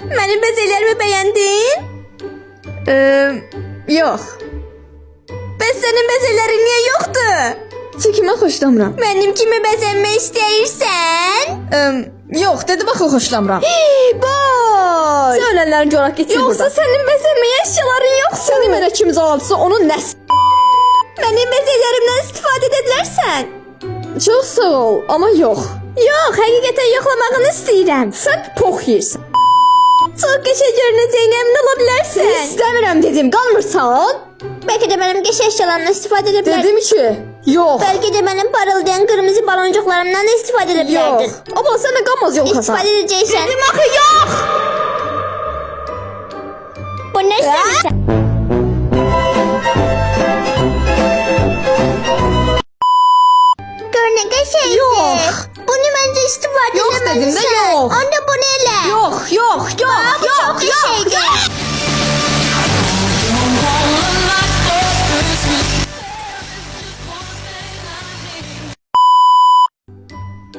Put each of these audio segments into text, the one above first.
Benim bezelerimi beğendin? Yox. Bəs senin bezelerin niye yoktu? Çünki mən xoşlamıram. Benim kimi bezenme istersen? Yox, dedi bax xoşlamıram. Boy! Sən ölənlərin coraq getir Yoksa buradan. senin bezenmeye eşyaların yoktu. Səni mənə kim cavabçısı onun nəs. Benim bezelerimden istifade edebilirsen. Çox sağ ol, amma yox. Yok, hakikaten yoklamağını istedim. Sən pox yeyirsən. Çok geçe görüneceğine emin olabilirsin. İstəmirəm dedim, qalmırsan? Belki de benim geç eşyalarımdan istifade edebilirdin. Dedim ki, yox. Belki de benim parıldayan kırmızı baloncuklarımdan da istifade edebilirdin. Yox. Amma sən də qalmaz yol kazan. İstifade edeceksen. Dedim axı yok. Bu ne sen? Görünecek şeydi. Yok. Bunu bence istifade Yok edemezsin. dedim de yok. Anne bu neyle? Yox, yox, yox, Bu yox, çok bir şeydi.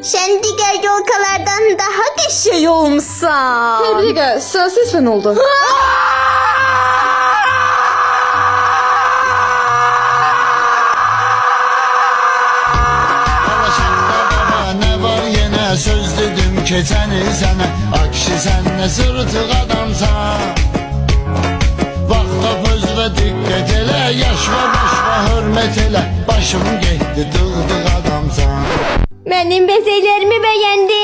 Sen diğer yolkalardan daha geçiyor olmuşsan. Hey, bir dəqiqə, sırasız sən oldu. Ne var yine söz dedim keçəni sənə Ay kişi sən nə sırtıq adamsan Vaxt tap özünə diqqət elə Yaşma başma hörmət elə Başım getdi dığdıq adamsan Benim bezelerimi beğendin.